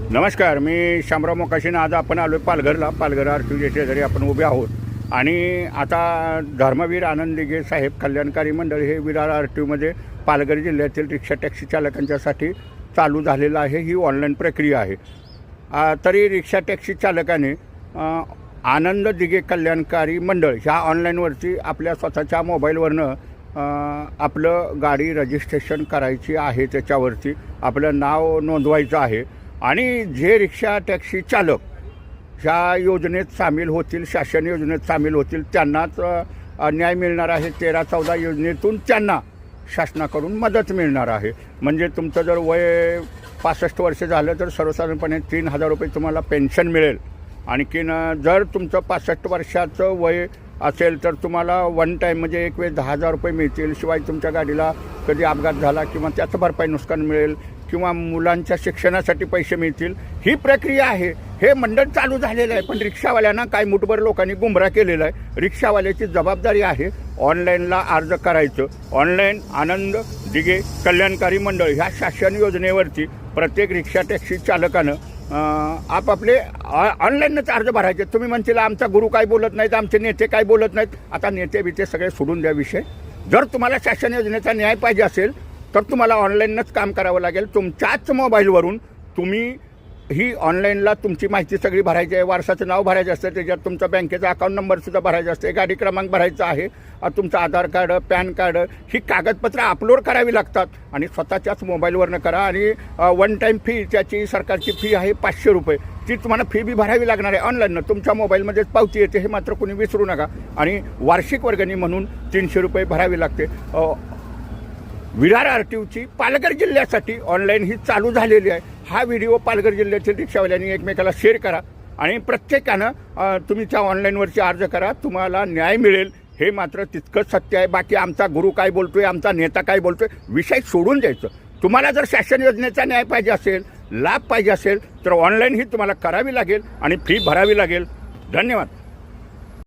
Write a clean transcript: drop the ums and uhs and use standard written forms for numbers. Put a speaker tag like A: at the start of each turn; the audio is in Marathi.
A: नमस्कार, मी शामराव मोकाशीन. आज आपण आलो आहे पालघरला. पालघर आरटीओच्या शेजारी आपण उभे आहोत आणि आता धर्मवीर आनंद दिघे साहेब कल्याणकारी मंडळ हे विरार आरटीओमध्ये पालघर जिल्ह्यातील रिक्षा टॅक्सी चालकांच्यासाठी चालू झालेलं आहे. ही ऑनलाईन प्रक्रिया आहे. तरी रिक्षा टॅक्सी चालकाने आनंद दिघे कल्याणकारी मंडळ ह्या ऑनलाईनवरती आपल्या स्वतःच्या मोबाईलवरनं आपलं गाडी रजिस्ट्रेशन करायची आहे. त्याच्यावरती आपलं नाव नोंदवायचं आहे आणि जे रिक्षा टॅक्सी चालक ह्या योजनेत सामील होतील, शासन योजनेत सामील होतील, त्यांनाच न्याय मिळणार आहे. 13-14 योजनेतून त्यांना शासनाकडून मदत मिळणार आहे. म्हणजे तुमचं जर वय 65 वर्ष झालं तर सर्वसाधारणपणे 3,000 रुपये तुम्हाला पेन्शन मिळेल. आणखीन जर तुमचं 65 वर्षाचं वय असेल तर तुम्हाला वन टाईम म्हणजे एक वेळ 10,000 रुपये मिळतील. शिवाय तुमच्या गाडीला कधी अपघात झाला किंवा त्याचं भरपाई नुकसान मिळेल किंवा मुलांच्या शिक्षणासाठी पैसे मिळतील. ही प्रक्रिया आहे. हे मंडळ चालू झालेलं आहे. पण रिक्षावाल्यांना काय मुठभर लोकांनी गुमराह केलेला आहे. रिक्षावाल्याची जबाबदारी आहे ऑनलाईनला अर्ज करायचं. ऑनलाईन आनंद दिघे कल्याणकारी मंडळ ह्या शासन योजनेवरती प्रत्येक रिक्षा टॅक्सी चालकानं आपापले ऑनलाईनच अर्ज भरायचे. तुम्ही म्हणतील आमचा गुरु काय बोलत नाहीत, आमचे नेते काय बोलत नाहीत. आता नेते बिते सगळे सोडून द्या विषय. जर तुम्हाला शासन योजनेचा न्याय पाहिजे असेल तर तुम्हाला ऑनलाईनच काम करावं लागेल. तुमच्याच मोबाईलवरून तुम्ही ही ऑनलाईनला तुमची माहिती सगळी भरायची आहे. वारसाचं नाव भरायचं असतं, त्याच्यात तुमचा बँकेचा अकाउंट नंबरसुद्धा भरायचा असते, गाडी क्रमांक भरायचा आहे, तुमचं आधार कार्ड, पॅन कार्ड, ही कागदपत्रं अपलोड करावी लागतात आणि स्वतःच्याच मोबाईलवरनं करा. आणि वन टाईम फी त्याची सरकारची फी आहे 500 रुपये. ती तुम्हाला फी बी भरावी लागणार आहे ऑनलाईननं. तुमच्या मोबाईलमध्येच पावती येते, हे मात्र कोणी विसरू नका. आणि वार्षिक वर्गणी म्हणून 300 रुपये भरावी लागते. विरार आरटीओची पालघर जिल्ह्यासाठी ऑनलाईन ही चालू झालेली आहे. हा व्हिडिओ पालघर जिल्ह्यातील रिक्षावाल्यांनी एकमेकाला शेअर करा आणि प्रत्येकानं तुम्ही त्या ऑनलाईनवरची अर्ज करा. तुम्हाला न्याय मिळेल हे मात्र तितकंच सत्य आहे. बाकी आमचा गुरु काय बोलतोय, आमचा नेता काय बोलतोय, विषय सोडून द्यायचं. तुम्हाला जर शासन योजनेचा न्याय पाहिजे असेल, लाभ पाहिजे असेल तर ऑनलाईन ही तुम्हाला करावी लागेल आणि फी भरावी लागेल. धन्यवाद.